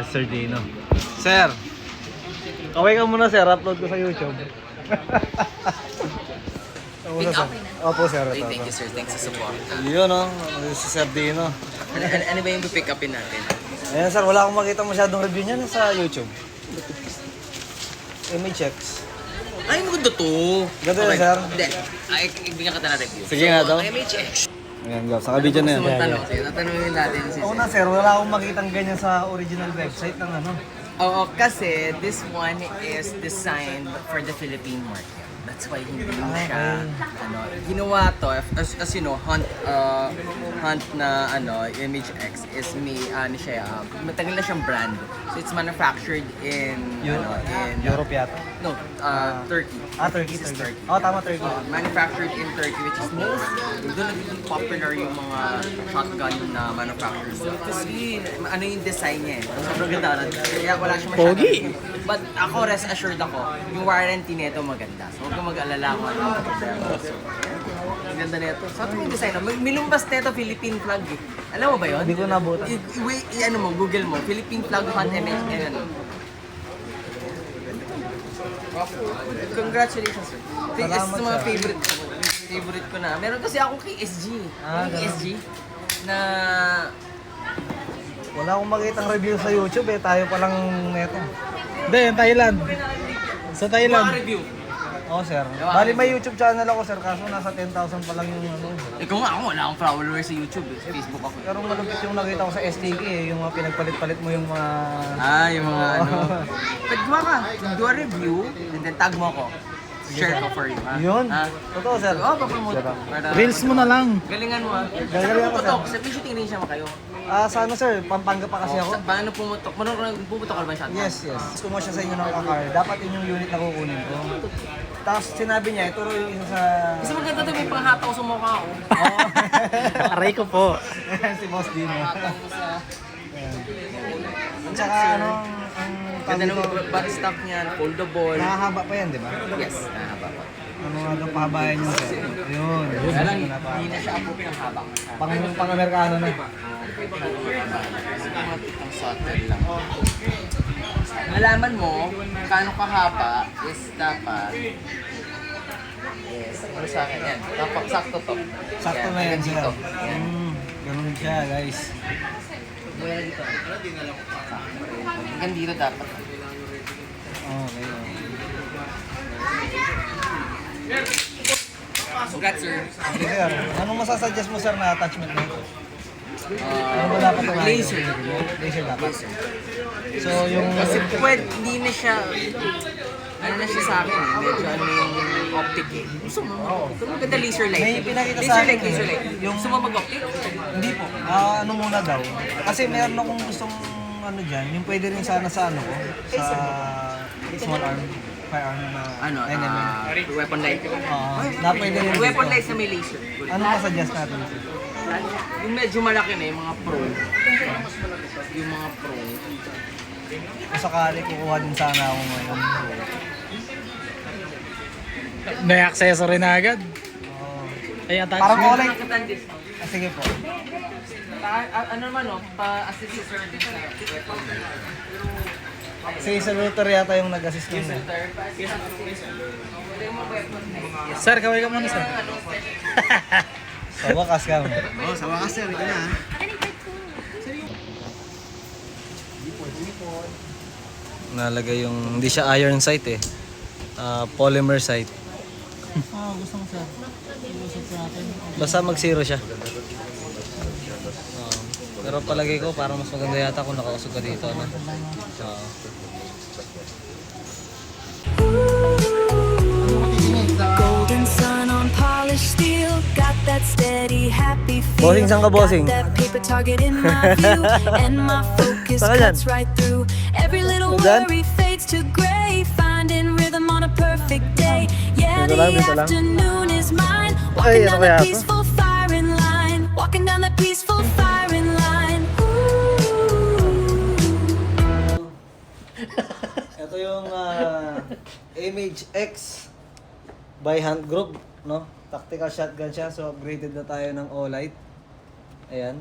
Sir Dino. Sir, kaway ka muna sir, upload ko sa YouTube. Pick up? Opo sir. Ay, thank you sir, thanks sa support. Yun o, si Sir Dino. Ano ba yung pick upin natin? Ayan sir, wala akong makita masyadong review niyan sa YouTube. MHX. Ay, maganda to. Ganda yun, sir? Hindi. Ay, ibigyan ka na review. Sige nga daw. MHX. Ayan, go. Sa video na yan. Gusto mong tanong, sir? Tatanungin natin si Oo sir. na sir, wala akong makitang ganyan sa original website ng ano. Oo, kasi this one is designed for the Philippine market. That's why hindi mo siya, ginawa to, as you know, Hunt na, MHX is matagal na siyang brand. So it's manufactured in, in Europe yata. No, Turkey. Turkey. This is Turkey. Oh, tama, Turkey. Manufactured in Turkey, which is doon nagiging popular yung mga shotgun na manufacturers. Kasi yung design niya eh. Sobrang ganda. Kaya wala siya masyadong. Pogi! But ako, rest assured ako, yung warranty nito maganda. So huwag kang mag-alala kung ano yung problema. So, ang ganda nito. So ito yung design. Milumbas nito, Philippine flag eh. Alam mo ba yun? Hindi ko nabutan. Ano mo, Google mo, Philippine flag Hunt MHX. Congratulations, sir. Ito yung Salamat, sa mga sir. favorite ko na. Meron kasi akong KSG. KSG na Wala akong makitang review sa YouTube eh. Tayo palang neto. Hindi, yung Thailand. Sa mga Thailand. review. Oo sir. Bali may YouTube channel ako sir. Kaso nasa 10,000 pa lang yung ano. Ikaw nga ako, wala akong followers sa YouTube eh. Sa Facebook ako. Pero malupit yung nakita ko sa STK eh. Yung mga pinagpalit-palit mo yung mga... Yung mga Pag gawa ka, do a review, and then tag mo ako. Share ko for you, ha? Yun. Ha? Totoo sir. Oo, papromote. Reels mo na lang. Galingan mo, ha? Galingan ko, sir. Sa may shooting range naman kayo. Sa ano sir, Pampanga pa kasi ako. Paano pumutok? Pumutok ka ba yung shotgun? Yes. Kung mo siya sa inyo ng kakar, dapat yun yung unit na kukunin ko. Tapos sinabi niya, ituro yung isa sa... Kasi maganda to, may panghataw sa mukha ko. Oo. Aray ko po. si Boss Dino. Panghataw ko sa... At saka ano, ang Ganda tawag nung dito, body stock niyan, foldable. nakahaba pa yan, di ba? Yes, nahaba pa. Ano nga daw pahabayan yung sir? Ayun. Kaya lang, hindi na siya approve ng haba. Pang-Amerikano na. Ang subtle lang. Malaman mo, kano kahaba is dapat ano sa akin yan. Dapat sakto to. Sakto na yan sir. Dito. Ganun siya guys. Mula dito. Hanggang dito dapat. Okay. Congrats, sir. Okay sir. Anong masasuggest mo sir na attachment na ito? Ano ba dapat ito? Laser. Laser dapat. So yung... Kasi pwede, hindi na siya, ano na siya sa akin eh. Medyo ano yung optic eh. Gusto mo? Gusto mo maganda laser light. May pinakita sa Laser akin light, laser light. yung- Gusto mo mag-optic? Hindi po. Ano muna daw. Kasi meron akong gustong ano dyan, yung pwede rin sana sa ano ko, sa small arm, firearm na Ano, 9mm. weapon light. Na pwede rin Weapon dito. light na may laser. Ano masuggest natin? Yung medyo malaki na, yung mga pro. Yung mga pro. Kung sakali kukuha din sana ako ngayon. May accessory na agad. Oo. Ay, Parang attachment. kulay. Nakatan this. Sige po. Ano naman no, pa-assist service na weapon. Si Sir Luther yata yung nag-assist nun. Sir, kaway ka muna, sir. Sa wakas ka. Sa wakas sir, ito na. Nalagay yung, hindi siya iron sight eh. Polymer sight. Gusto mo, sir. Iusap natin. Basta mag-zero siya. Pero palagay ko parang mas maganda yata kung nakausog ka dito. No? Golden sun on polished steel, got that steady happy feel. Bossing, saan ka, bossing? Got that paper target in my view, and my focus Saan ka dyan? cuts right through. Every little Saan? worry fades to gray, finding rhythm on a perfect day. Yeah, Dito the lang, dito lang. afternoon is mine. Ay, Walking ano down kaya the to? peaceful firing line, walking down the peaceful firing line. Ito yung MHX by Hunt Group, no? Tactical shotgun siya, so upgraded na tayo ng Olight. Ayan.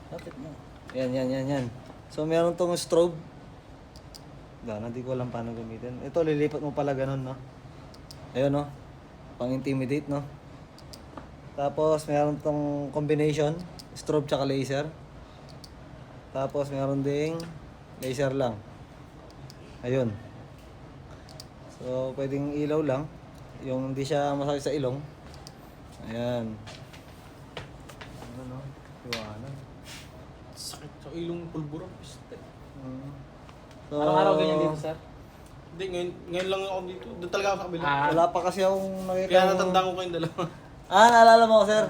Lapit mo. Yan. So meron tong strobe Hindi ko alam paano gamitin. Ito, lilipat mo pala ganun, no? Ayun, no? Pang-intimidate, no? Tapos, meron tong combination, strobe tsaka laser. Tapos, meron ding laser lang. Ayun. So, pwedeng ilaw lang. Yung hindi siya masakit sa ilong. Ayan. Ano, no? Iwanan. Sakit sa ilong pulburon. Piste. So, Araw-araw ganyan dito, sir? Hindi, ngayon lang ako dito. Doon talaga ako sa kabila. Wala pa kasi akong nakita. Kaya natandaan ko kayong dalawa. Naalala mo, sir?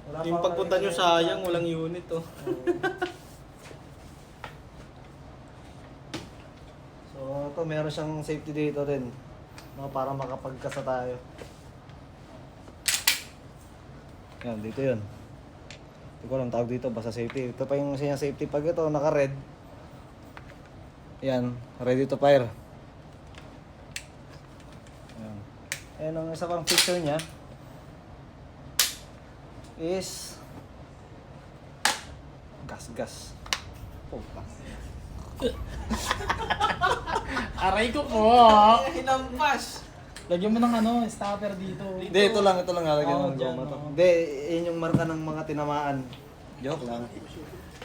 Wala pa Yung akong pagpunta nyo, nakita. sayang, walang unit oh. So, ito, meron siyang safety dito din. No, para makapagkasa tayo. Yan, dito yun. Hindi ko alam tawag dito, basta safety. Ito pa yung siya safety. Pag ito, naka-red. Yan, ready to fire. Yan. And ang isa pang feature niya is gas. Oh, gas. Aray ko po! Hinampas! Lagyan mo ng ano, stopper dito. Hindi, ito lang halagyan Oo, ng dyan, goma to. oo. Hindi, yun yung marka ng mga tinamaan. Joke lang.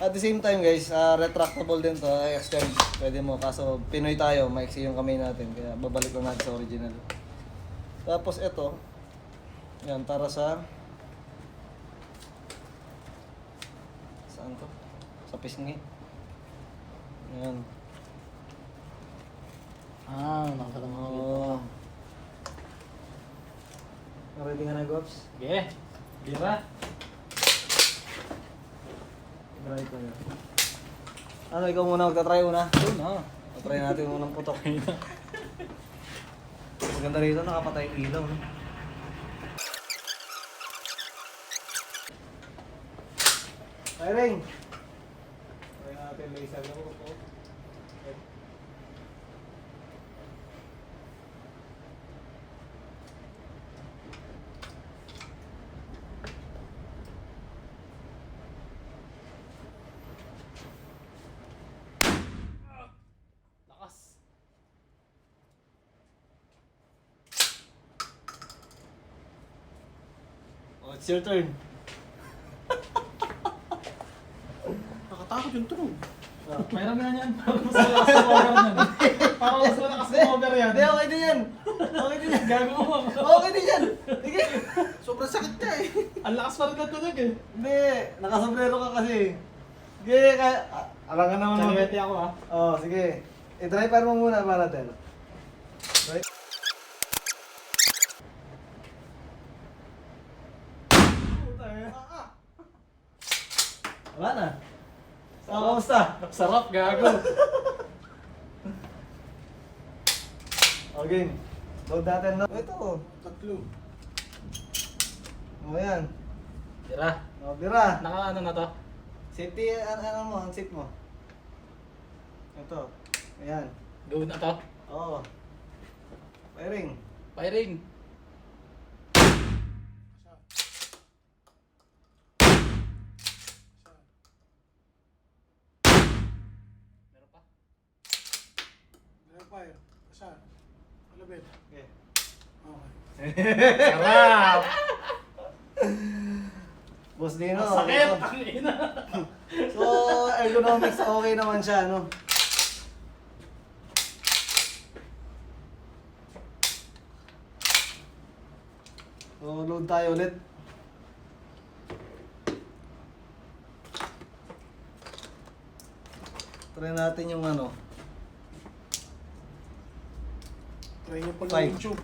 At the same time guys, retractable din to, extend. Pwede mo, kaso Pinoy tayo, maiksi yung kamay natin. Kaya babalik lang natin sa original. Tapos ito, yan, para sa... Saan to? Sa pisngi. Yan. Nakakalang mga dito. Oo. Ready ka na, Gops? Sige. Gira. Try ko yun. Ano, ikaw muna magta-try una? Yun na. Try natin unang putok. Maganda rito, nakapatay yung ilaw. No? Firing! Try natin laser na po. Lakas. Oh, it's your turn. Nakatakot yung tunog. Mayroon nga yan. Parang mas malakas na cover yan. Parang mas malakas na cover yan. Hindi, okay din yan. Okay din yan. Gago mo. Okay din yan. Sige. Sobrang sakit niya eh. Ang lakas pa rin ng tunog eh. Hindi, nakasombrero ka kasi. Sige, kaya... alangan naman mo. Salibete ako ah. Oh, sige. I-dry fire mo muna para tel. Dry. Wala na. So, kamusta? Sarap, gago. Okay. Load natin na. Ito. Tatlo. O yan. Tira. O, bira. Naka ano na to? Safety, ano mo, ang seat mo. Ito. Ayan. Go na to. Oo. Firing. Firing. Meron pa? Fire. Saan? Alabit. Okay. Okay. Sarap! Boss Dino. Sakit! ito. Ang ina! So, ergonomics okay naman siya, no? So, load tayo ulit. Try natin yung ano. Try niyo pala Five. yung YouTube.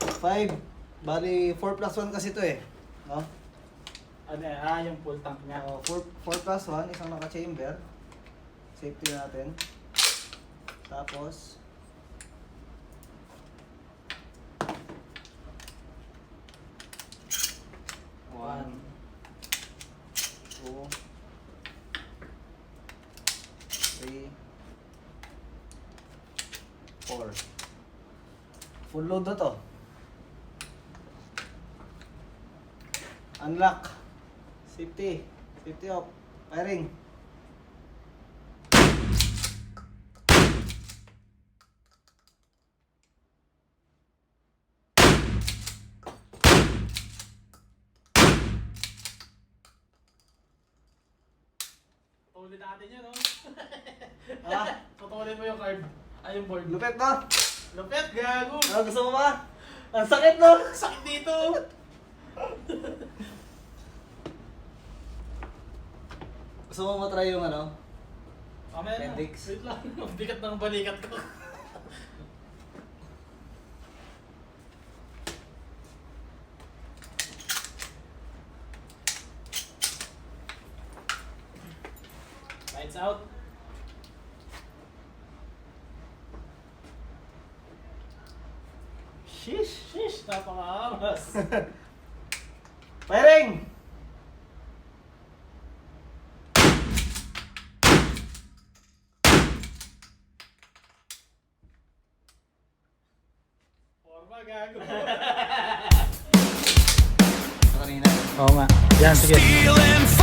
5. Bali, 4 plus 1 kasi ito eh. No? Ano eh, yung full tank niya. 4 plus 1, isang naka-chamber. Safety natin. Tapos, one, two, three, 4. Full load na to. Unlock. Safety. Safety off. Firing. Putulin natin yan, no? Ah, Putulin mo yung card. Ay, yung board. lupit no? Lupit, gago! Ah, gusto mo ba? Ang sakit no? Sakit dito! Gusto mo matry yung ano? Mamaya na. Appendix. Wait lang. Ang bigat ng balikat ko. Lights out. Shish, napaka-angas. Firing! Forma, gago. Kanina. Oo nga. Yan, sige. Feeling